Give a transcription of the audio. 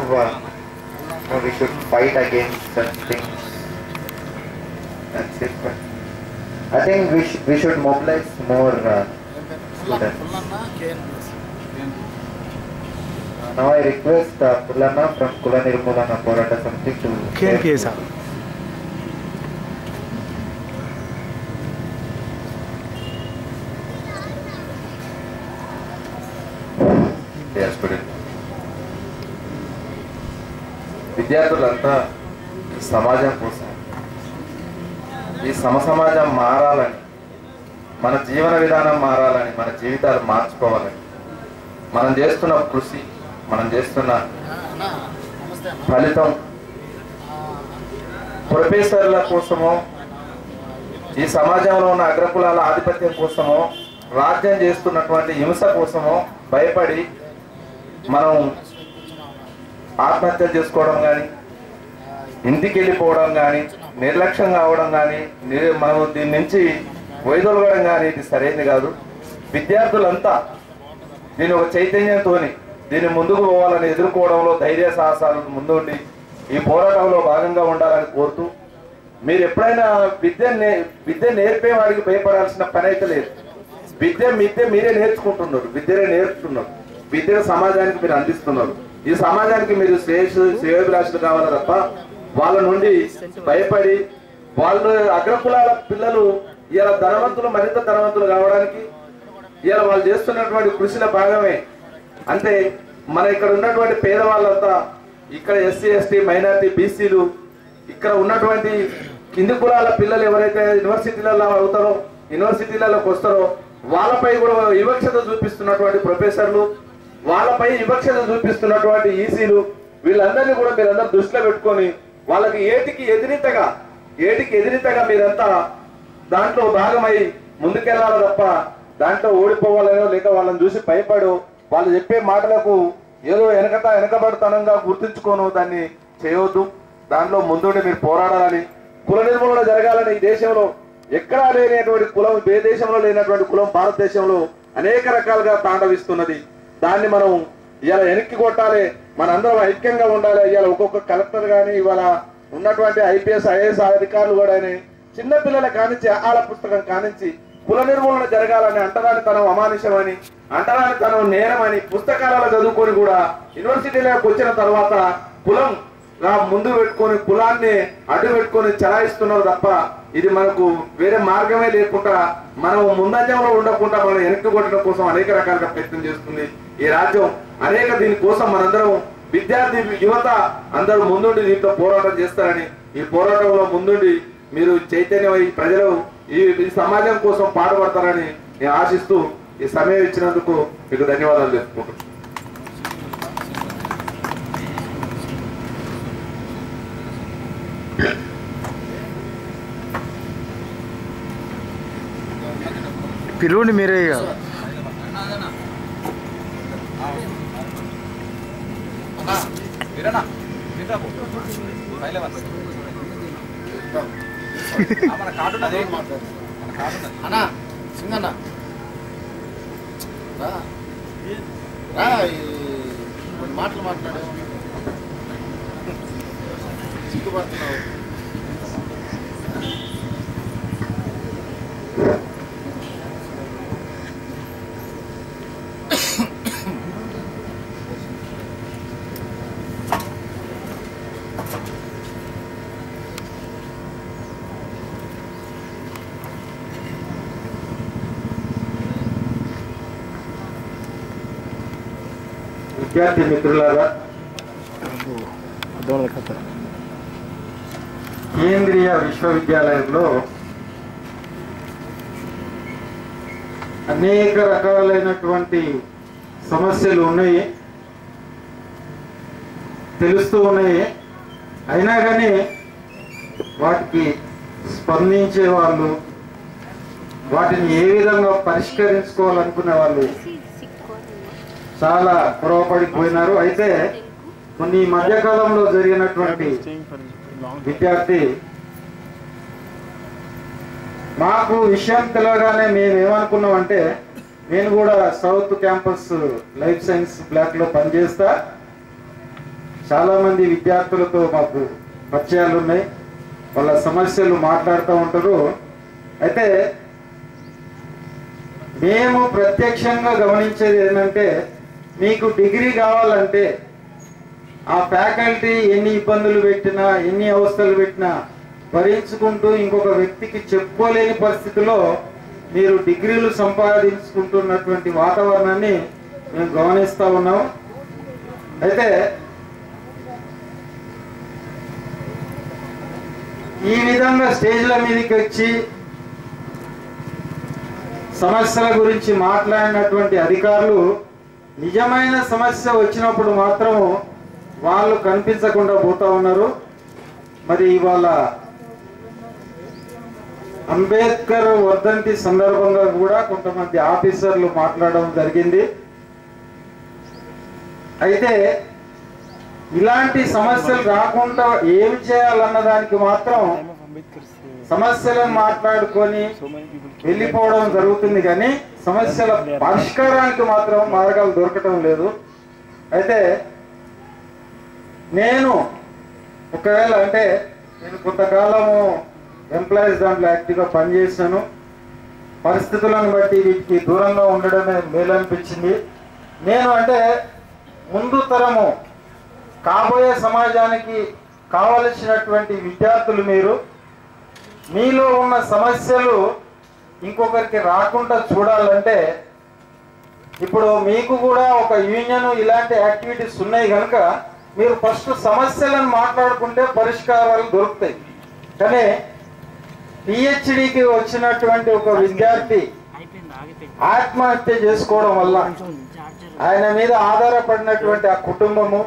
we should fight against such things. That's it. But I think we should mobilize more students. Now I request Pulana from Kula Nirmulana Porata Samiti to KNPS. Dear student, విద్యార్థులంతా ఈ సమాజం కోసం ఈ సమాజం మారాలని, మన జీవన విధానం మారాలని, మన జీవితాలు మార్చుకోవాలని మనం చేస్తున్న కృషి, మనం చేస్తున్న ఫలితం ప్రొఫెసర్ల కోసమో, ఈ సమాజంలో ఉన్న అగ్రకులాల ఆధిపత్యం కోసమో, రాజ్యం చేస్తున్నటువంటి హింస కోసమో భయపడి మనం ఆత్మహత్య చేసుకోవడం కానీ, ఇంటికి వెళ్ళిపోవడం కానీ, నిర్లక్ష్యం కావడం కానీ, మనం దీని నుంచి వైదొలగడం కానీ ఇది సరైనది కాదు. విద్యార్థులంతా దీని ఒక చైతన్యంతో దీన్ని ముందుకు పోవాలని, ఎదుర్కోవడంలో ధైర్య సాహసాలను ముందుండి ఈ పోరాటంలో భాగంగా ఉండాలని కోరుతూ, మీరు ఎప్పుడైనా విద్య నేర్పే వాడికి భయపడాల్సిన పని అయితే లేదు. విద్య మీరే నేర్చుకుంటున్నారు, విద్యనే నేర్పుతున్నారు, విద్యను సమాజానికి మీరు అందిస్తున్నారు. ఈ సమాజానికి మీరు శ్రేయోభిలాషులు కావాలి తప్ప వాళ్ళ నుండి భయపడి, వాళ్ళు అగ్రకులాల పిల్లలు ఇలా ధనవంతులు మరింత ధనవంతులు కావడానికి ఇలా వాళ్ళు చేస్తున్నటువంటి కృషిలో భాగమే. అంటే మన ఇక్కడ ఉన్నటువంటి పేదవాళ్ళంతా, ఇక్కడ ఎస్సీ ఎస్టీ మైనారిటీ బీసీలు, ఇక్కడ ఉన్నటువంటి కింది కులాల పిల్లలు ఎవరైతే యూనివర్సిటీలలో అవుతారో, యూనివర్సిటీలలోకి వస్తారో వాళ్ళపై కూడా వివక్షత చూపిస్తున్నటువంటి ప్రొఫెసర్లు, వాళ్ళపై వివక్షత చూపిస్తున్నటువంటి ఈసీలు, వీళ్ళందరినీ కూడా మీరందరూ దృష్టిలో పెట్టుకొని వాళ్ళకి ఏటికి ఎదిరితగా మీరంతా దాంట్లో భాగమై ముందుకెళ్ళాలి తప్ప దాంట్లో ఓడిపోవాలనో లేక వాళ్ళని చూసి భయపడు, వాళ్ళు చెప్పే మాటలకు ఏదో వెనకబడతనంగా గుర్తుంచుకోను దాన్ని చేయవద్దు. దాంట్లో ముందుండి మీరు పోరాడాలని, కుల నిర్మూలన జరగాలని. ఈ దేశంలో ఎక్కడా లేనటువంటి కులం, ఏ దేశంలో లేనటువంటి కులం భారతదేశంలో అనేక రకాలుగా తాండవిస్తున్నది. దాన్ని మనం ఇవాళ వెనక్కి కొట్టాలి, మనందరం ఐక్యంగా ఉండాలి. ఇవాళ ఒక్కొక్క కలెక్టర్ కానీ, ఇవాళ ఉన్నటువంటి ఐపీఎస్ ఐఏఎస్ అధికారులు కూడా చిన్నపిల్లల కానించి ఆహార పుస్తకం కానించి కుల నిర్మూలన జరగాలని, అంటరానితనం అమానుషమని, అంటరానితనం నేరమని పుస్తకాలలో చదువుకొని కూడా యూనివర్సిటీలోకి వచ్చిన తర్వాత కులం ముందు పెట్టుకొని కులాన్ని అడ్డు పెట్టుకొని చలాయిస్తున్నారు తప్ప ఇది మనకు వేరే మార్గమే లేకుండా మనం ముందంజంలో ఉండకుండా మనం వెనక్కి కొట్టడం కోసం అనేక రకాలుగా ప్రయత్నం చేస్తుంది ఈ రాజ్యం. అనేక దీనికోసం మనందరం విద్యార్థి యువత అందరూ ముందుండి దీంట్లో పోరాటం చేస్తారని, ఈ పోరాటంలో ముందుండి మీరు చైతన్యమై ప్రజలు ఈ సమాజం కోసం పాటుపడతారని నేను ఆశిస్తూ ఈ సమయం ఇచ్చినందుకు మీకు ధన్యవాదాలు తెలుపుకుంటున్నాను. పిలువుని మీరే అన్నా సింగన్నా మాటలు మాట్లాడు సిగ్గుపడుతున్నావు. విద్యార్థి మిత్రులారా, కేంద్రీయ విశ్వవిద్యాలయంలో అనేక రకాలైనటువంటి సమస్యలు ఉన్నాయి, తెలుస్తూ ఉన్నాయి. అయినా కానీ వాటికి స్పందించే వాళ్ళు, వాటిని ఏ విధంగా పరిష్కరించుకోవాలనుకునే వాళ్ళు చాలా పొరపడిపోయినారు. అయితే కొన్ని మధ్యకాలంలో జరిగినటువంటి విద్యార్థి మాకు విషయం తెలియగానే మేము ఏమనుకున్నామంటే, నేను కూడా south campus life science block లో పనిచేస్తా, చాలామంది విద్యార్థులతో మాకు పరిచయాలు ఉన్నాయి, వాళ్ళ సమస్యలు మాట్లాడుతూ ఉంటారు. అయితే మేము ప్రత్యక్షంగా గమనించేది ఏంటంటే, మీకు డిగ్రీ కావాలంటే ఆ ఫ్యాకల్టీ ఎన్ని ఇబ్బందులు పెట్టినా, ఎన్ని అవస్థలు పెట్టినా భరించుకుంటూ ఇంకొక వ్యక్తికి చెప్పుకోలేని పరిస్థితిలో మీరు డిగ్రీలు సంపాదించుకుంటున్నటువంటి వాతావరణాన్ని మేము గమనిస్తూ ఉన్నాం. అయితే ఈ విధంగా స్టేజ్ల మీదకి వచ్చి సమస్యల గురించి మాట్లాడినటువంటి అధికారులు నిజమైన సమస్య వచ్చినప్పుడు మాత్రం వాళ్ళు కనిపించకుండా పోతా ఉన్నారు. మరి ఇవాళ అంబేద్కర్ వర్ధంతి సందర్భంగా కూడా కొంతమంది ఆఫీసర్లు మాట్లాడడం జరిగింది. అయితే ఇలాంటి సమస్యలు రాకుండా ఏం చేయాలన్న దానికి మాత్రం సమస్యలను మాట్లాడుకొని వెళ్ళిపోవడం జరుగుతుంది, కానీ సమస్యల పరిష్కారానికి మాత్రం మార్గాలు దొరకటం లేదు. అయితే నేను ఒకవేళ అంటే నేను కొంతకాలము ఎంప్లాయీస్ దాంట్లో యాక్టివ్గా పనిచేశాను. పరిస్థితులను బట్టి వీటికి దూరంగా ఉండడమే మేలనిపించింది. నేను అంటే ముందు తరము కాబోయే సమాజానికి కావలసినటువంటి విద్యార్థులు మీరు, మీలో ఉన్న సమస్యలు ఇంకొకరికి రాకుండా చూడాలంటే ఇప్పుడు మీకు కూడా ఒక యూనియన్ ఇలాంటి యాక్టివిటీస్ ఉన్నాయి కనుక మీరు ఫస్ట్ సమస్యలను మాట్లాడుకుంటే పరిష్కారాలు దొరుకుతాయి. కానీ పిహెచ్డికి వచ్చినటువంటి ఒక విద్యార్థి ఆత్మహత్య చేసుకోవడం వల్ల ఆయన మీద ఆధారపడినటువంటి ఆ కుటుంబము